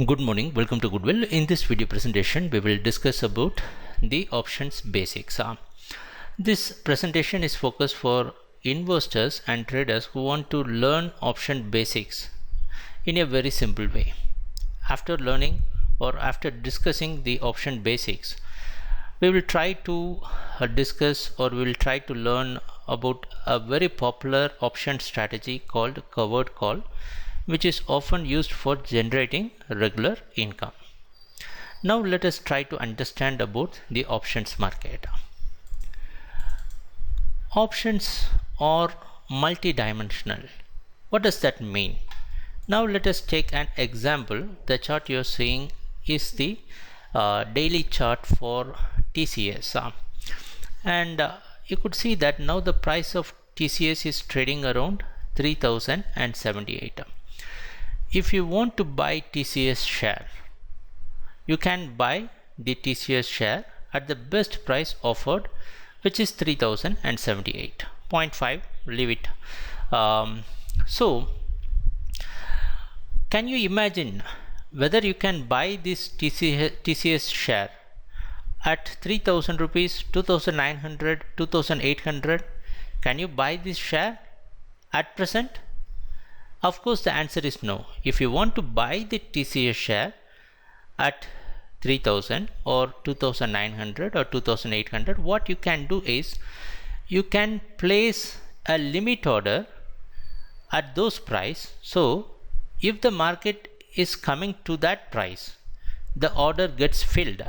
Good morning, welcome to Goodwill. In this video presentation, we will discuss about the options basics. This presentation is focused for investors and traders who want to learn option basics in a very simple way. After learning or after discussing the option basics, we will try to discuss or we will try to learn about a very popular option strategy called covered call, which is often used for generating regular income. Now let us try to understand about the options market. Options are multidimensional. What does that mean? Now let us take an example. The chart you are seeing is the daily chart for TCS, and you could see that now the price of TCS is trading around 3078. If you want to buy TCS share, you can buy the TCS share at the best price offered, which is 3078.5. Leave it. So can you imagine whether you can buy this TCS share at 3000 rupees, 2900, 2800? Can you buy this share at present? Of course, the answer is no. If you want to buy the TCS share at 3000 or 2900 or 2800, what you can do is you can place a limit order at those price. So if the market is coming to that price, the order gets filled.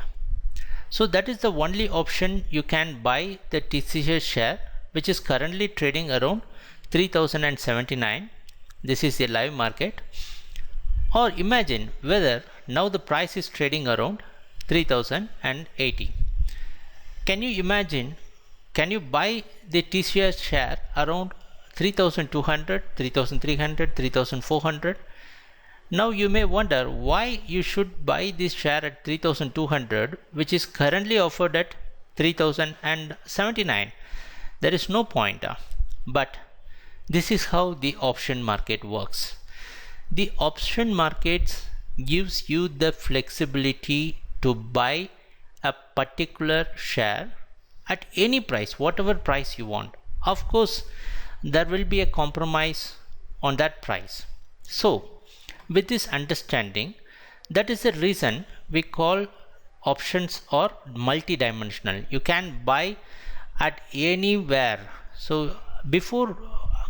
So that is the only option you can buy the TCS share, which is currently trading around 3079. This is the live market. Or imagine whether now the price is trading around 3080. Can you imagine, can you buy the TCS share around 3200, 3300, 3400? Now you may wonder why you should buy this share at 3200, which is currently offered at 3079. There is no point. But this is how the option market works. The option market gives you the flexibility to buy a particular share at any price, whatever price you want. Of course, there will be a compromise on that price. So with this understanding, that is the reason we call options or multidimensional. You can buy at anywhere. So before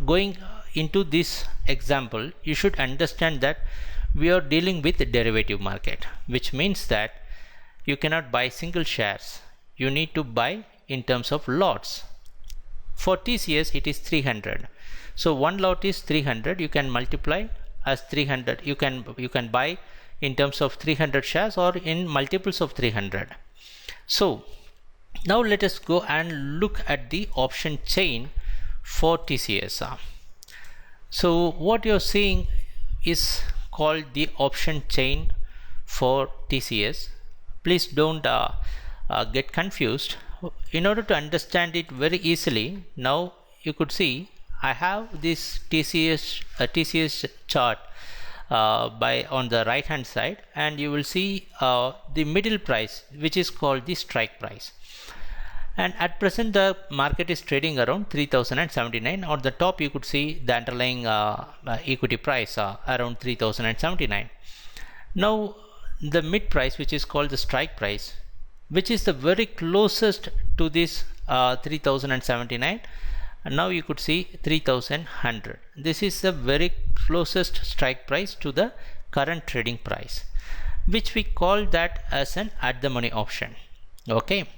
going into this example, you should understand that we are dealing with the derivative market, which means that you cannot buy single shares. You need to buy in terms of lots. For TCS, it is 300. So one lot is 300. You can multiply as 300. You can buy in terms of 300 shares or in multiples of 300. So now let us go and look at the option chain for TCS. So what you're seeing is called the option chain for TCS. Please don't get confused. In order to understand it very easily, now you could see I have this TCS chart on the right hand side, and you will see the middle price, which is called the strike price. And at present the market is trading around 3079. On the top you could see the underlying equity price around 3079. Now the mid price, which is called the strike price, which is the very closest to this 3079, and now you could see 3100. This is the very closest strike price to the current trading price, which we call that as an at the money option. Okay.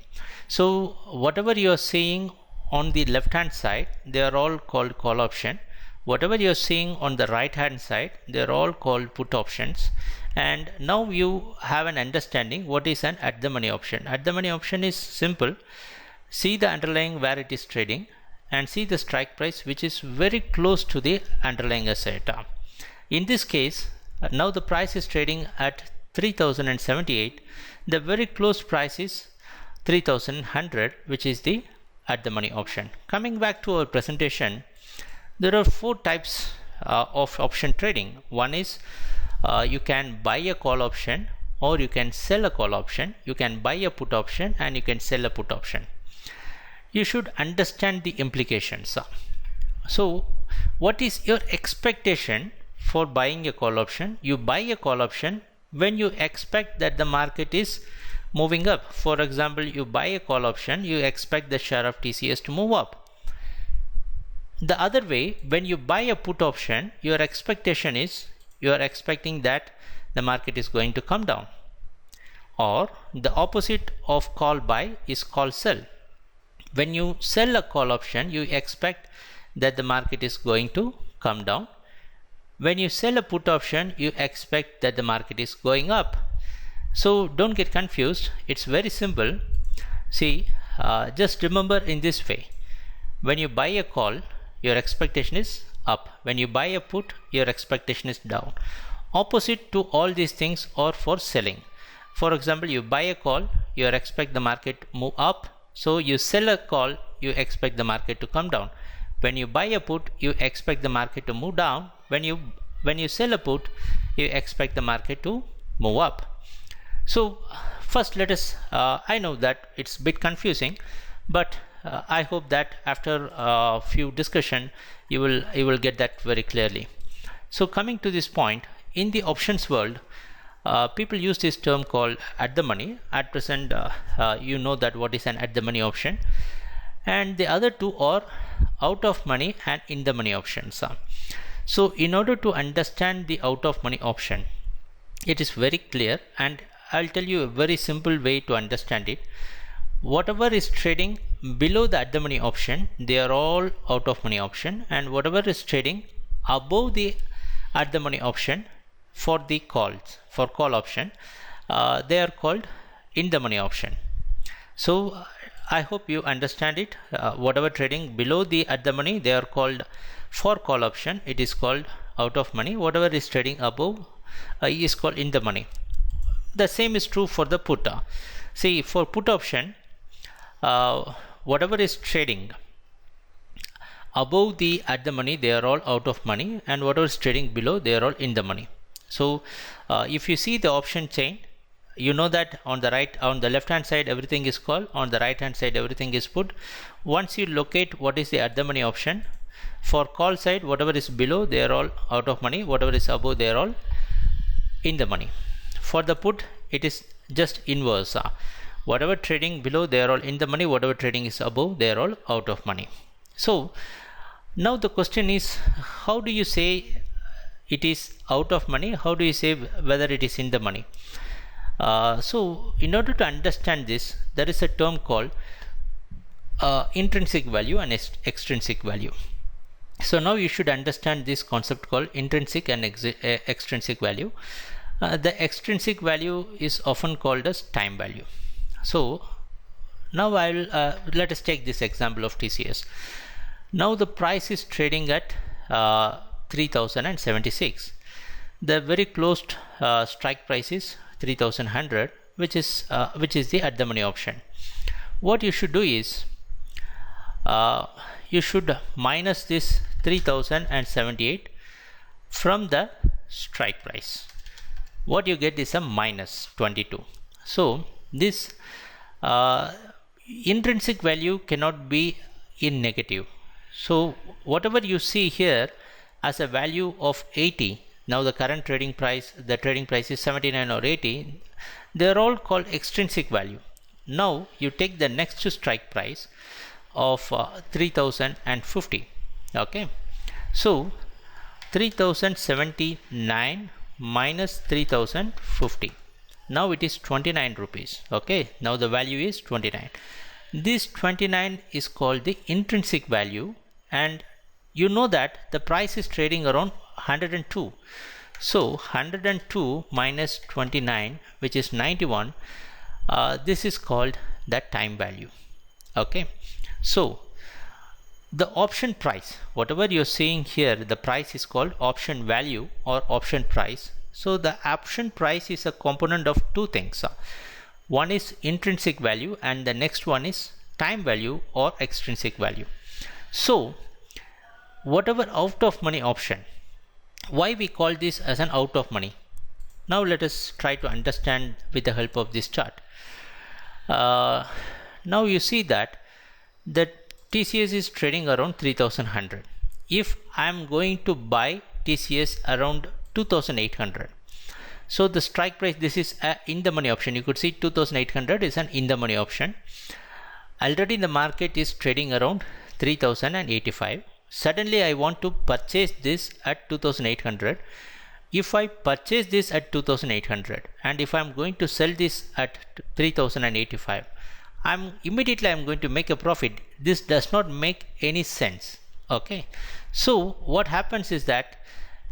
So whatever you are seeing on the left hand side, they are all called call option. Whatever you are seeing on the right hand side, they are all called put options. And now you have an understanding what is an at the money option. At the money option is simple. See the underlying where it is trading and see the strike price, which is very close to the underlying asset. In this case, now the price is trading at 3078. The very close price is 3100, which is the at the money option. Coming back to our presentation, there are four types of option trading. One is You can buy a call option or you can sell a call option. You can buy a put option and you can sell a put option. You should understand the implications. So what is your expectation for buying a call option? You buy a call option when you expect that the market is moving up. For example, you buy a call option, you expect the share of TCS to move up. The other way, when you buy a put option, your expectation is you are expecting that the market is going to come down. Or the opposite of call buy is call sell. When you sell a call option, you expect that the market is going to come down. When you sell a put option, you expect that the market is going up. So don't get confused. It's very simple. See, just remember in this way. When you buy a call, your expectation is up. When you buy a put, your expectation is down. Opposite to all these things are for selling. For example, you buy a call, you expect the market move up. So you sell a call, you expect the market to come down. When you buy a put, you expect the market to move down. When you sell a put, you expect the market to move up. So first let us, I know that it's a bit confusing, but I hope that after a few discussion you will get that very clearly. So coming to this point, in the options world, people use this term called at the money. At present, you know that what is an at the money option, and the other two are out of money and in the money options. So in order to understand the out of money option, it is very clear, and I'll tell you a very simple way to understand it. Whatever is trading below the at the money option, they are all out of money option, and whatever is trading above the at the money option for the calls, for call option, they are called in the money option. So I hope you understand it. Whatever trading below the at the money, they are called for call option, it is called out of money. Whatever is trading above is called in the money. The same is true for the put. See, for put option, whatever is trading above the at the money, they are all out of money, and whatever is trading below, they are all in the money. So if you see the option chain, you know that on the left hand side everything is call, on the right hand side everything is put. Once you locate what is the at the money option, for call side, whatever is below, they are all out of money, whatever is above, they are all in the money. For the put, it is just inverse. Whatever trading below, they are all in the money, whatever trading is above, they are all out of money. So now the question is, how do you say it is out of money? How do you say whether it is in the money? So in order to understand this, there is a term called intrinsic value and extrinsic value. So now you should understand this concept called intrinsic and extrinsic value. The extrinsic value is often called as time value. So now let us take this example of TCS. Now the price is trading at 3076. The very close strike price is 3100, which is the at the money option. What you should do is you should minus this 3078 from the strike price. What you get is a minus 22. So this intrinsic value cannot be in negative. So whatever you see here as a value of 80, now the current trading price is 79 or 80, they are all called extrinsic value. Now you take the next strike price of 3050. Okay, so 3079 minus 3050, now it is 29 rupees. Okay, now the value is 29. This 29 is called the intrinsic value, and you know that the price is trading around 102. So 102 minus 29, which is 91, this is called that time value. Okay, so the option price, whatever you're seeing here, the price is called option value or option price. So the option price is a component of two things. One is intrinsic value and the next one is time value or extrinsic value. So whatever out of money option, why we call this as an out of money? Now let us try to understand with the help of this chart. Now you see that the TCS is trading around 3100. If I am going to buy TCS around 2800, so the strike price, this is a in the money option. You could see 2800 is an in the money option. Already the market is trading around 3085. Suddenly I want to purchase this at 2800. If I purchase this at 2800 and if I am going to sell this at 3085, I'm going to make a profit. This does not make any sense. Okay, so what happens is that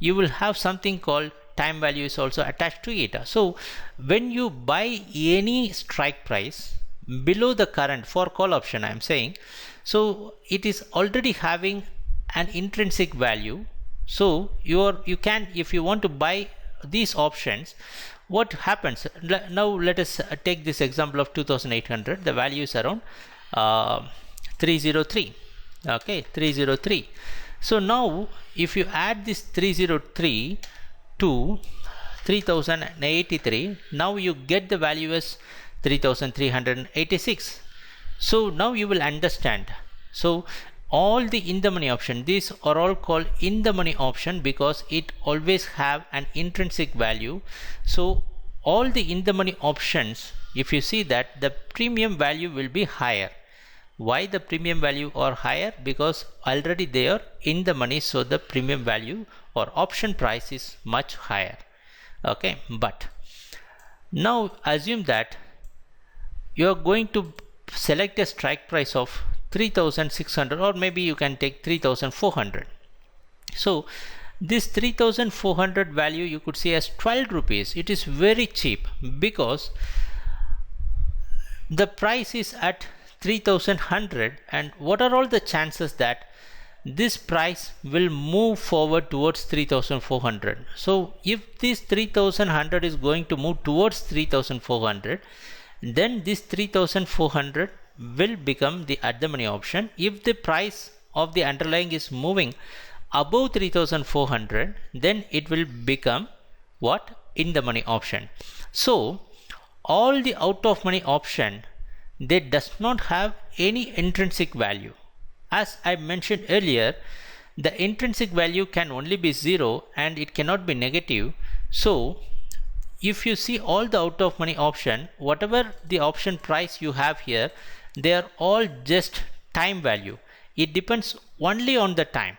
you will have something called time value is also attached to it. So when you buy any strike price below the current for call option, I am saying, so it is already having an intrinsic value. So you can, if you want to buy these options, what happens now? Let us take this example of 2800. The value is around 303. Okay, 303. So now if you add this 303 to 3083, now you get the value as 3386. So now you will understand. So all the in the money option, these are all called in the money option because it always have an intrinsic value. So all the in the money options, if you see that the premium value will be higher. Why the premium value are higher? Because already they are in the money, so the premium value or option price is much higher. Okay, but now assume that you are going to select a strike price of 3600, or maybe you can take 3400. So this 3400 value you could see as 12 rupees. It is very cheap because the price is at 3100, and what are all the chances that this price will move forward towards 3400? So if this 3100 is going to move towards 3400, then this 3400 will become the at the money option. If the price of the underlying is moving above 3400, then it will become what? In the money option. So all the out of money option, they does not have any intrinsic value. As I mentioned earlier, the intrinsic value can only be 0 and it cannot be negative. So if you see all the out of money option, whatever the option price you have here, they are all just time value. It depends only on the time.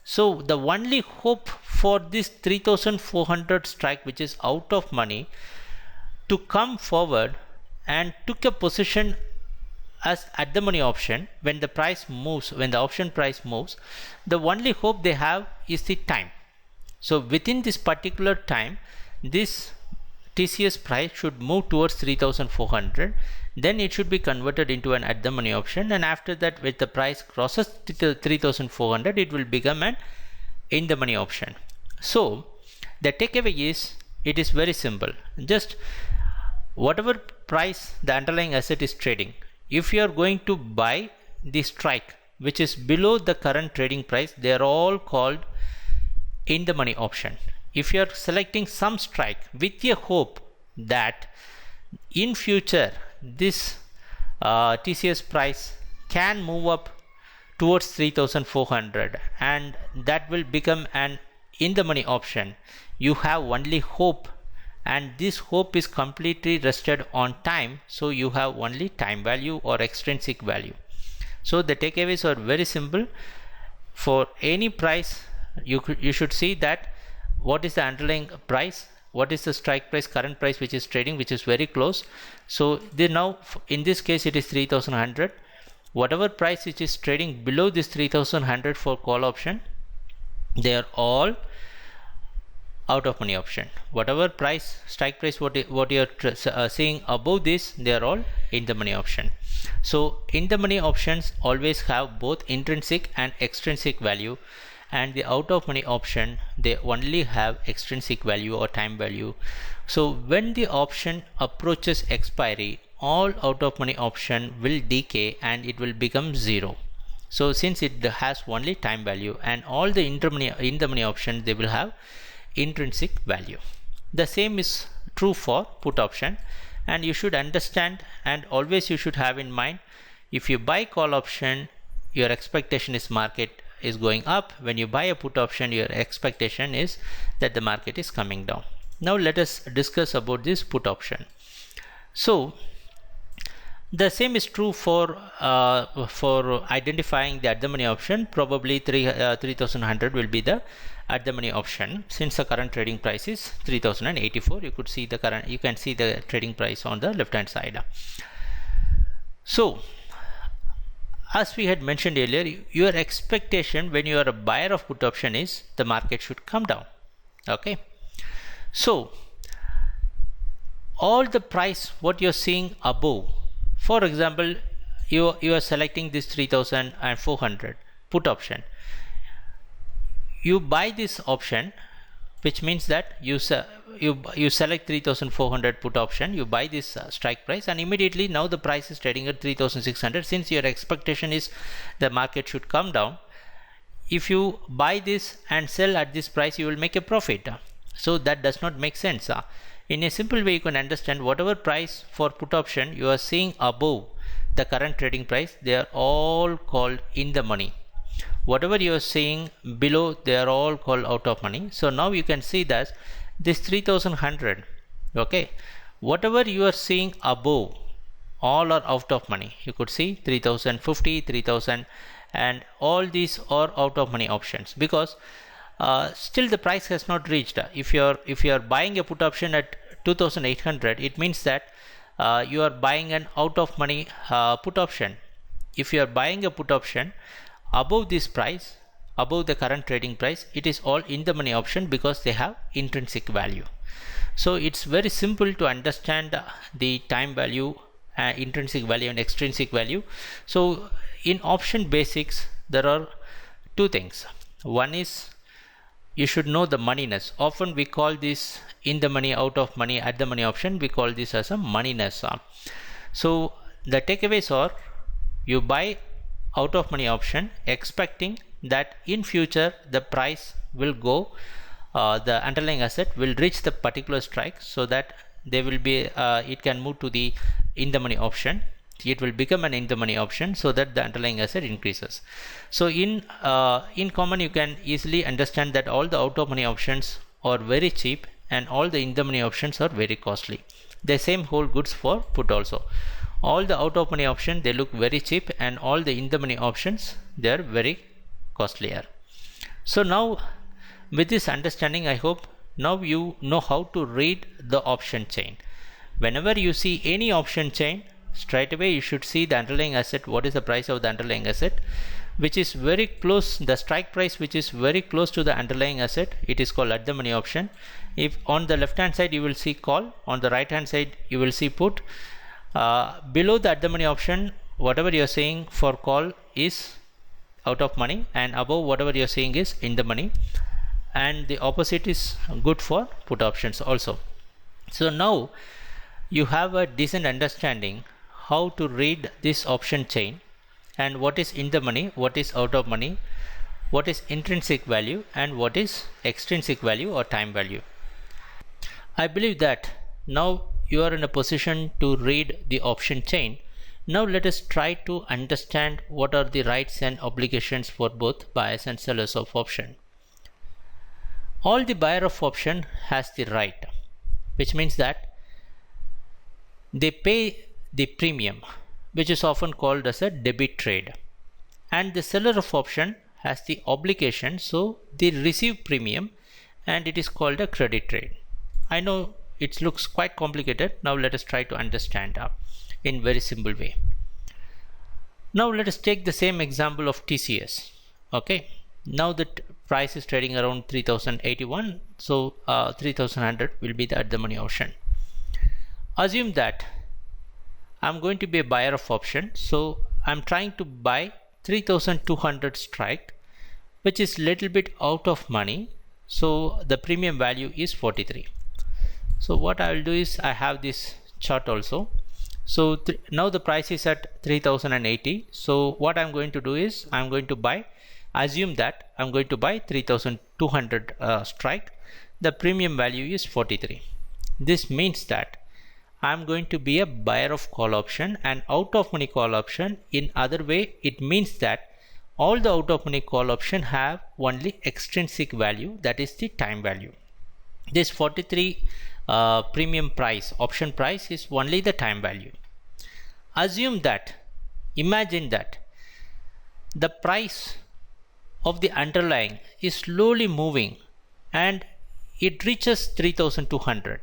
So the only hope for this 3400 strike, which is out of money, to come forward and took a position as at the money option when the price moves, when the option price moves, the only hope they have is the time. So within this particular time, this TCS price should move towards 3400, then it should be converted into an at the money option, and after that, with the price crosses 3400, it will become an in the money option. So the takeaway is, it is very simple. Just whatever price the underlying asset is trading, if you are going to buy the strike which is below the current trading price, they are all called in the money option. If you are selecting some strike with a hope that in future this TCS price can move up towards 3400 and that will become an in the money option, you have only hope, and this hope is completely rested on time, so you have only time value or extrinsic value. So the takeaways are very simple. For any price, you should see that what is the underlying price, what is the strike price, current price which is trading, which is very close. So now in this case it is 3100. Whatever price which is trading below this 3100 for call option, they are all out of money option. Whatever price, strike price, what you are seeing above this, they are all in the money option. So in the money options always have both intrinsic and extrinsic value, and the out of money option, they only have extrinsic value or time value. So when the option approaches expiry, all out of money option will decay and it will become 0. So since it has only time value, and all the in the money option, they will have intrinsic value. The same is true for put option, and you should understand, and always you should have in mind, if you buy call option, your expectation is market is going up. When you buy a put option, your expectation is that the market is coming down. Now let us discuss about this put option. So the same is true for identifying the at the money option. Probably 3100 will be the at the money option, since the current trading price is 3084. You can see the trading price on the left hand side. So as we had mentioned earlier, your expectation when you are a buyer of put option is the market should come down. Okay, so all the price what you're seeing above, for example, you are selecting this 3400 put option. You buy this option, which means that you select 3400 put option, you buy this strike price, and immediately now the price is trading at 3600. Since your expectation is the market should come down, if you buy this and sell at this price, you will make a profit. So that does not make sense. In a simple way, you can understand whatever price for put option you are seeing above the current trading price, they are all called in the money. Whatever you are seeing below, they are all called out of money. So now you can see that this 3100, okay, whatever you are seeing above, all are out of money. You could see 3050, 3000, and all these are out of money options, because still the price has not reached. If you are buying a put option at 2800, it means that you are buying an out of money put option. If you are buying a put option above this price, above the current trading price, it is all in the money option, because they have intrinsic value. So it's very simple to understand the time value, intrinsic value and extrinsic value. So in option basics, there are two things. One is you should know the moneyness. Often we call this in the money, out of money, at the money option. We call this as a moneyness. So the takeaways are, you buy out of money option expecting that in future the price will go, the underlying asset will reach the particular strike, so that they will be it can move to the in the money option. It will become an in the money option, so that the underlying asset increases. So in common, you can easily understand that all the out of money options are very cheap and all the in the money options are very costly. The same hold goods for put also. All the out of money option, they look very cheap, and all the in the money options, they are very costlier. So now with this understanding, I hope now you know how to read the option chain. Whenever you see any option chain, straight away you should see the underlying asset, what is the price of the underlying asset, which is very close, the strike price which is very close to the underlying asset, it is called at the money option. If on the left hand side you will see call, on the right hand side you will see put. Below the at the money option, whatever you are saying for call is out of money, and above whatever you are saying is in the money, and the opposite is good for put options also. So now you have a decent understanding how to read this option chain, and what is in the money, what is out of money, what is intrinsic value, and what is extrinsic value or time value. I believe that now you are in a position to read the option chain. Now let us try to understand what are the rights and obligations for both buyers and sellers of option. All the buyer of option has the right, which means that they pay the premium, which is often called as a debit trade, and the seller of option has the obligation, so they receive premium, and it is called a credit trade. I know it looks quite complicated. Now let us try to understand in very simple way. Now let us take the same example of TCS. Okay, now the price is trading around 3081, so 3100 will be the at the money option. Assume that I'm going to be a buyer of option, so I'm trying to buy 3200 strike, which is little bit out of money, so the premium value is 43. So what I will do is, I have this chart also. So now the price is at 3080. So what I'm going to do is, I'm going to buy, assume that I'm going to buy 3200 strike. the premium value is 43. This means that I'm going to be a buyer of call option and out of money call option. In other way, it means that all the out of money call option have only extrinsic value, that is the time value. This 43 premium price, option price, is only the time value. Assume that, imagine that the price of the underlying is slowly moving and it reaches 3200.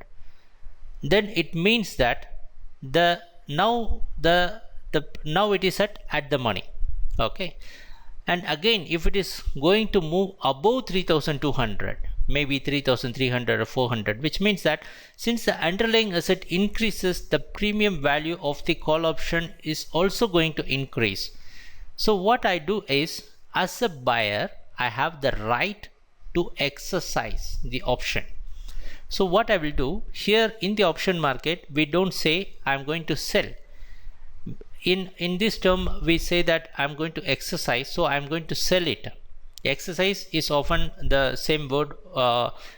Then it means that now it is at the money. Okay, and again if it is going to move above 3200, maybe 3300 or 400, which means that since the underlying asset increases, the premium value of the call option is also going to increase. So what I do is, as a buyer, I have the right to exercise the option. So what I will do here in the option market, we don't say I'm going to sell. In this term we say that I'm going to exercise, so I'm going to sell it. Exercise is often the same word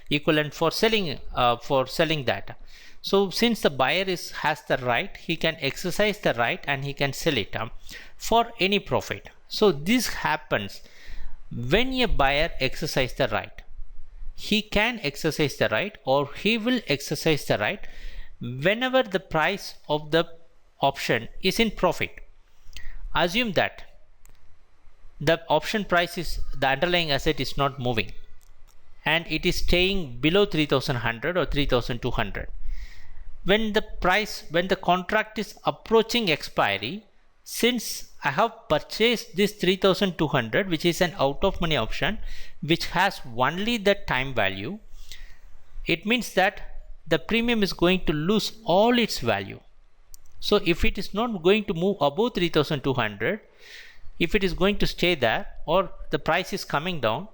equivalent for selling that. So since the buyer has the right, he can exercise the right and he can sell it for any profit. So this happens when a buyer exercises the right. He can exercise the right, or he will exercise the right whenever the price of the option is in profit. Assume that the option price is, the underlying asset is not moving and it is staying below 3100 or 3200. When the contract is approaching expiry, since I have purchased this 3200, which is an out of money option which has only the time value, it means that the premium is going to lose all its value. So if it is not going to move above 3200, if it is going to stay there or the price is coming down,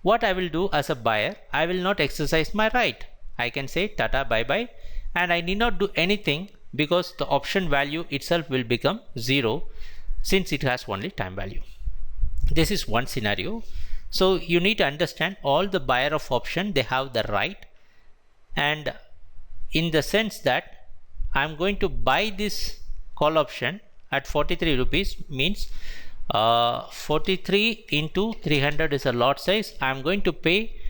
what I will do as a buyer, I will not exercise my right. I can say tata bye bye and I need not do anything because the option value itself will become 0 since it has only time value. This is one scenario. So you need to understand, all the buyer of option, they have the right, and in the sense that I'm going to buy this call option at 43 rupees means 43 into 300 is a lot size. I'm going to pay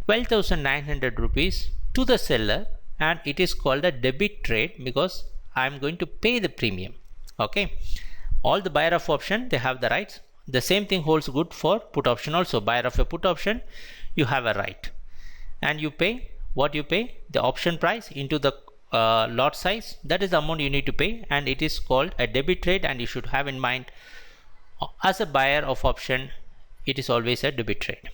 12,900 rupees to the seller, and it is called a debit trade because I'm going to pay the premium. Okay, all the buyer of option, they have the rights. The same thing holds good for put option also. Buyer of a put option, you have a right, and you pay what you pay, the option price into the lot size. That is the amount you need to pay, and it is called a debit trade. And you should have in mind, as a buyer of option, it is always a debit trade.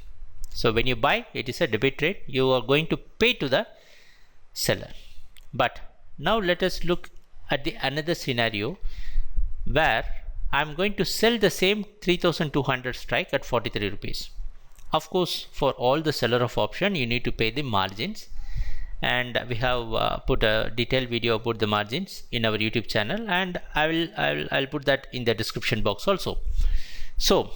So when you buy, it is a debit trade, you are going to pay to the seller. But now let us look at the another scenario where I'm going to sell the same 3200 strike at 43 rupees. Of course, for all the seller of option, you need to pay the margins, and we have put a detailed video about the margins in our YouTube channel, and I'll put that in the description box also. So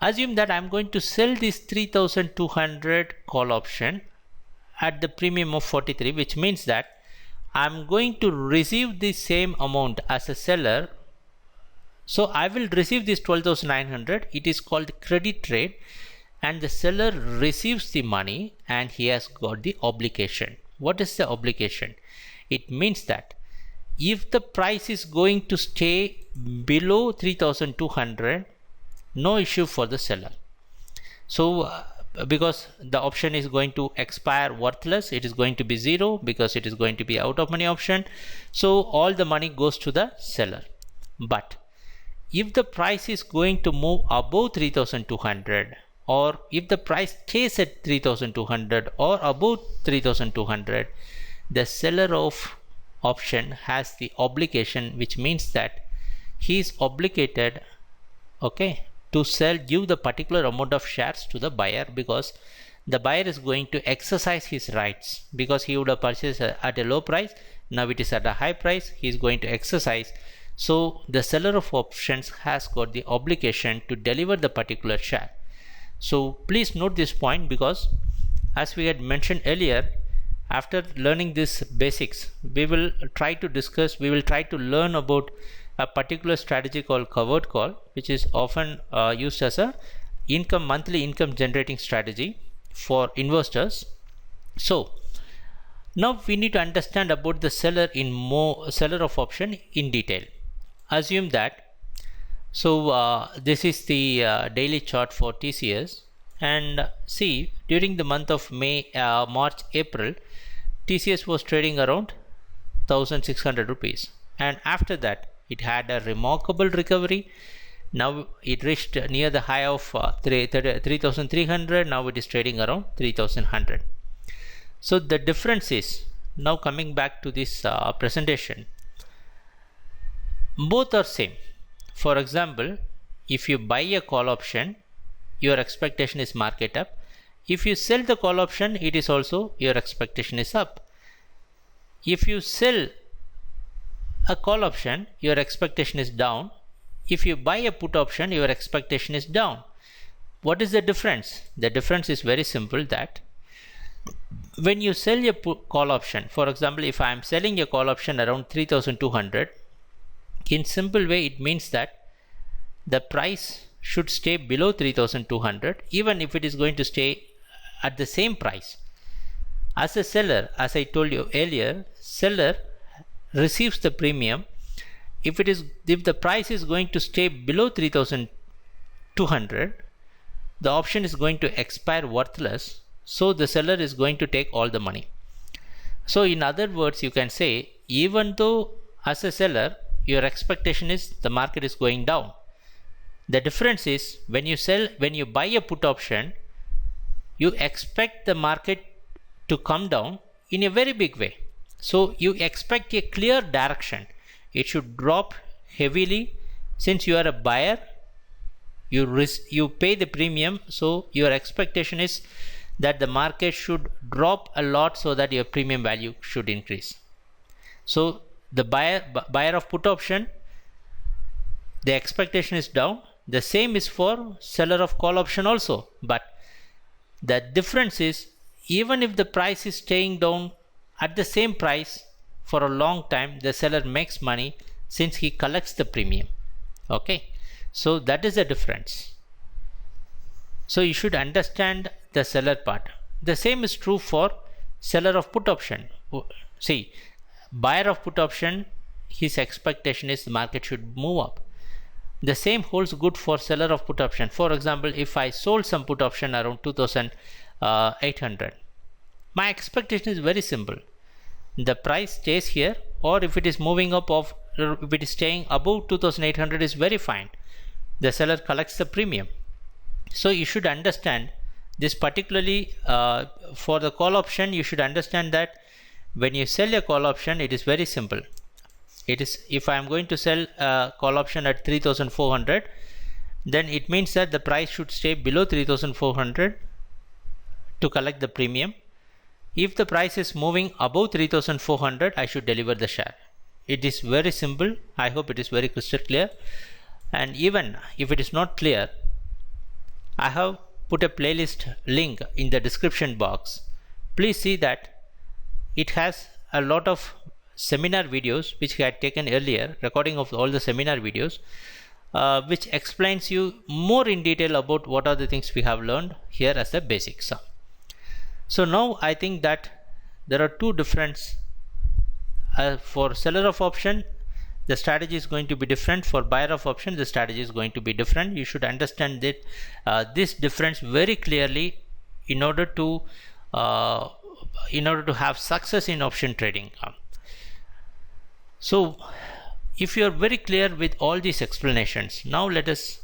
assume that I'm going to sell this 3200 call option at the premium of 43, which means that I'm going to receive the same amount as a seller. So I will receive this 12,900. It is called credit trade, and the seller receives the money and he has got the obligation. What is the obligation? It means that if the price is going to stay below 3200, no issue for the seller. So because the option is going to expire worthless, it is going to be 0 because it is going to be out of money option. So all the money goes to the seller. But if the price is going to move above 3200, or if the price stays at 3200 or above 3200, the seller of option has the obligation, which means that he is obligated, okay, to give the particular amount of shares to the buyer, because the buyer is going to exercise his rights, because he would have purchased at a low price, now it is at a high price, he is going to exercise. So the seller of options has got the obligation to deliver the particular share. So please note this point, because as we had mentioned earlier, after learning this basics, we will try to learn about a particular strategy called covered call, which is often used as a monthly income generating strategy for investors. So now we need to understand about the seller of option in detail. Assume that this is the daily chart for TCS, and see, during the month of March, April, TCS was trading around 1600 rupees, and after that it had a remarkable recovery. Now it reached near the high of 3300. Now it is trading around 3100. So the difference is, now coming back to this presentation, both are same. For example, if you buy a call option, your expectation is market up. If you sell the call option, it is also your expectation is up. If you sell a call option, your expectation is down. If you buy a put option, your expectation is down. What is the difference? The difference is very simple, that when you sell a call option, for example, if I am selling a call option around 3200, in simple way it means that the price should stay below 3200, even if it is going to stay at the same price. As a seller, as I told you earlier, seller receives the premium. If the price is going to stay below 3200, the option is going to expire worthless, so the seller is going to take all the money. So in other words, you can say, even though as a seller your expectation is the market is going down, the difference is when you buy a put option, you expect the market to come down in a very big way. So you expect a clear direction. It should drop heavily. Since you are a buyer, you pay the premium, so your expectation is that the market should drop a lot so that your premium value should increase. So the buyer of put option, the expectation is down. The same is for seller of call option also, but the difference is, even if the price is staying down at the same price for a long time, the seller makes money since he collects the premium. Okay, so that is the difference. So you should understand the seller part. The same is true for seller of put option. See, buyer of put option, his expectation is the market should move up. The same holds good for seller of put option. For example, if I sold some put option around 2800, my expectation is very simple. The price stays here, or if it is moving up, if it is staying above 2800 is very fine. The seller collects the premium. So you should understand this, particularly for the call option. You should understand that when you sell a call option, it is very simple. It is, if I am going to sell a call option at 3400, then it means that the price should stay below 3400 to collect the premium. If the price is moving above 3400, I should deliver the share. It is very simple. I hope it is very crystal clear. And even if it is not clear, I have put a playlist link in the description box. Please see that it has a lot of seminar videos which I had taken earlier, recording of all the seminar videos, which explains you more in detail about what are the things we have learned here as the basics. So now I think that there are two difference. For seller of option, the strategy is going to be different. For buyer of option, the strategy is going to be different. You should understand that this difference very clearly in order to have success in option trading. So if you are very clear with all these explanations, now let us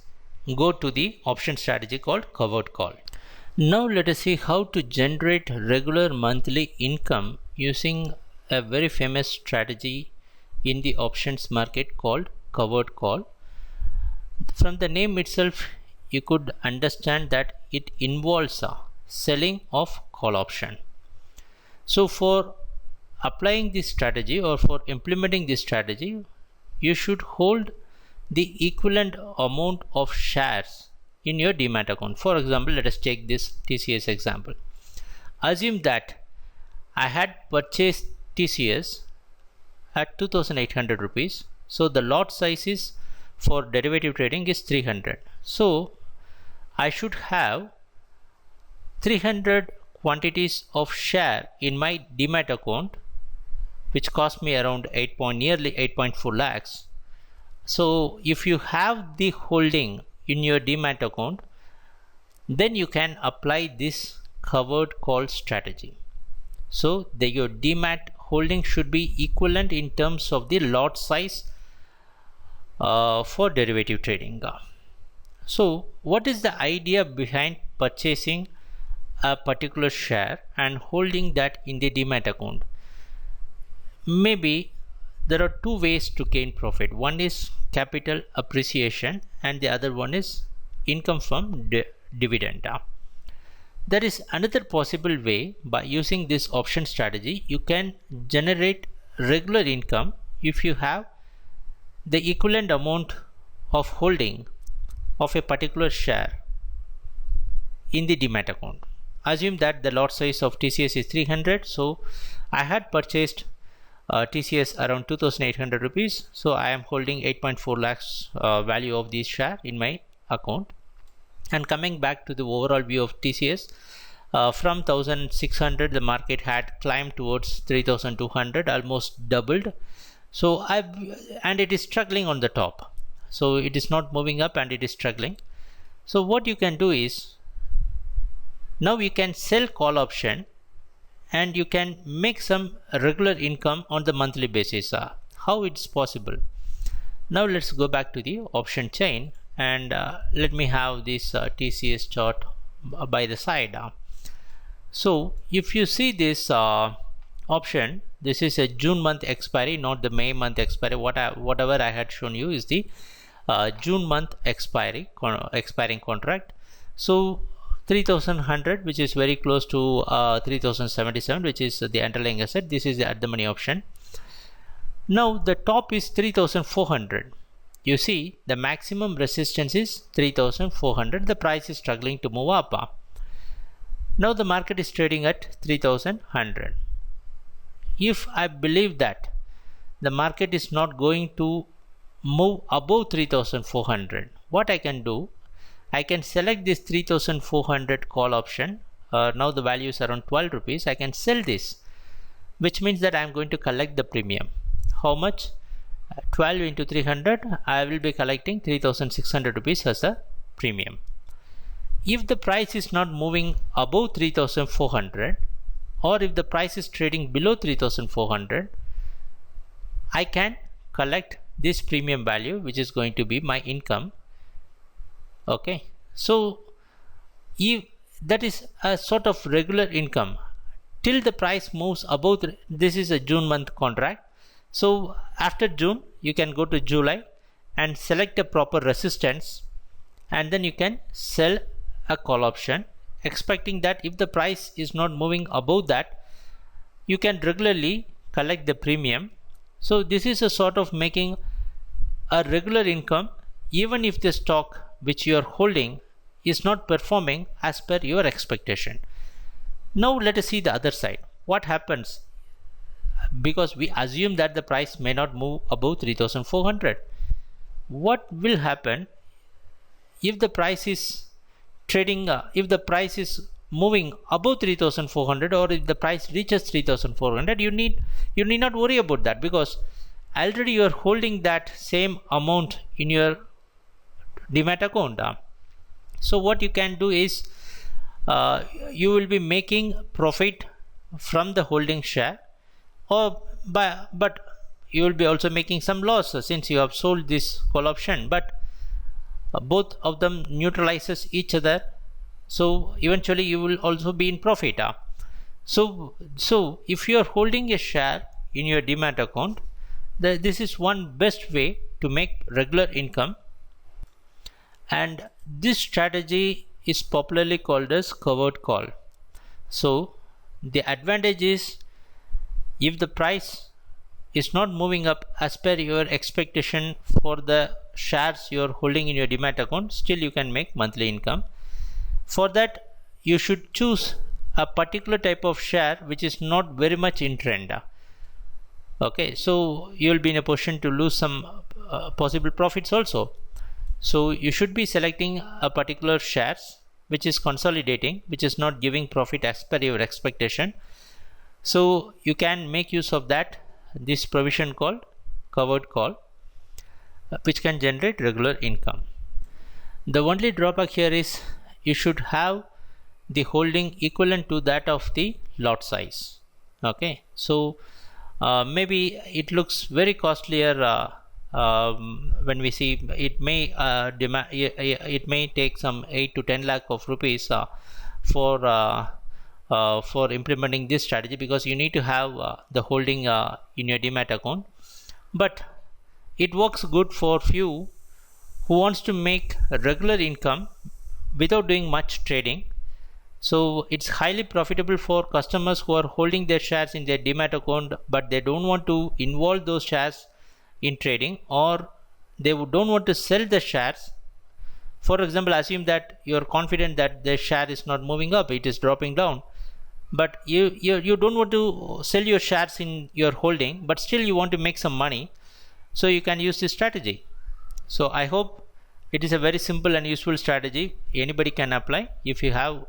go to the option strategy called covered call. Now let us see how to generate regular monthly income using a very famous strategy in the options market called covered call. From the name itself, you could understand that it involves selling of call option. So for applying this strategy, or for implementing this strategy, you should hold the equivalent amount of shares in your demat account. For example, let us take this TCS example. assume that I had purchased TCS at 2800 rupees. So the lot size is for derivative trading is 300. So I should have 300 quantities of share in my demat account, which cost me around nearly 8.4 lakhs. So if you have the holding in your demat account, then you can apply this covered call strategy. So your demat holding should be equivalent in terms of the lot size for derivative trading. So what is the idea behind purchasing a particular share and holding that in the demat account? Maybe there are two ways to gain profit. One is capital appreciation and the other one is income from dividend. There is another possible way. By using this option strategy, you can generate regular income if you have the equivalent amount of holding of a particular share in the demat account. Assume that the lot size of TCS is 300. So I had purchased TCS around 2800 rupees. So I am holding 8.4 lakhs value of this share in my account. And coming back to the overall view of TCS, from 1600 the market had climbed towards 3200, almost doubled. So and it is struggling on the top. So it is not moving up and it is struggling. So what you can do is, now you can sell call option and you can make some regular income on the monthly basis. How it's possible? Now let's go back to the option chain and let me have this TCS chart by the side. So if you see this option, this is a June month expiry, not the May month expiry. Whatever I had shown you is the June month expiring contract. So 3100, which is very close to 3077, which is the underlying asset. This is the at the money option. Now the top is 3400. You see the maximum resistance is 3400. The price is struggling to move up. Now the market is trading at 3100. If I believe that the market is not going to move above 3400, what I can do, I can select this 3400 call option. Now the value is around 12 rupees. I can sell this, which means that I am going to collect the premium. How much? 12 into 300, I will be collecting 3600 rupees as a premium. If the price is not moving above 3400, or if the price is trading below 3400, I can collect this premium value, which is going to be my income. Okay, so if that is a sort of regular income till the price moves above this is a June month contract. So after June you can go to July and select a proper resistance, and then you can sell a call option, expecting that if the price is not moving above that, you can regularly collect the premium. So this is a sort of making a regular income even if the stock which you are holding is not performing as per your expectation. Now let us see the other side. What happens? Because we assume that the price may not move above 3400. What will happen if the price is trading, if the price is moving above 3400, or if the price reaches 3400, you need not worry about that, because already you are holding that same amount in your demat account. So what you can do is you will be making profit from the holding share, but you will be also making some loss since you have sold this call option, but both of them neutralizes each other. So eventually you will also be in profit. So if you are holding a share in your demat account, this is one best way to make regular income, and this strategy is popularly called as covered call. So the advantage is, if the price is not moving up as per your expectation for the shares you are holding in your demat account, still you can make monthly income. For that, you should choose a particular type of share which is not very much in trend. Okay, so you will be in a position to lose some possible profits also. So you should be selecting a particular shares which is consolidating, which is not giving profit as per your expectation. So you can make use of that, this provision called covered call, which can generate regular income. The only drawback here is you should have the holding equivalent to that of the lot size. Okay, so maybe it looks very costlier when we see it may it may take some 8 to 10 lakh of rupees for implementing this strategy, because you need to have the holding in your demat account. But it works good for few who wants to make a regular income without doing much trading. So it's highly profitable for customers who are holding their shares in their demat account, but they don't want to involve those shares in trading, or they don't want to sell the shares. For example, assume that you're confident that the share is not moving up, it is dropping down, but you don't want to sell your shares in your holding, but still you want to make some money. So you can use this strategy. So I hope it is a very simple and useful strategy. Anybody can apply if you have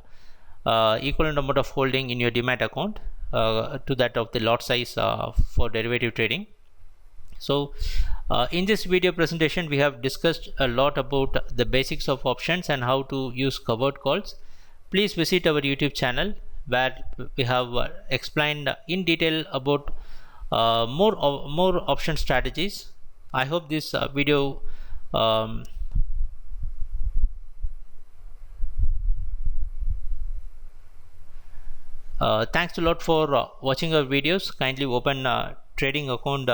equivalent amount of holding in your demat account to that of the lot size for derivative trading. So in this video presentation we have discussed a lot about the basics of options and how to use covered calls. Please visit our YouTube channel where we have explained in detail about more option strategies. I hope this video thanks a lot for watching our videos. Kindly open trading account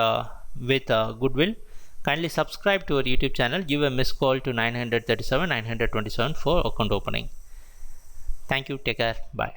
with Goodwill. Kindly subscribe to our YouTube channel. Give a missed call to 937 927 for account opening. Thank you. Take care. Bye.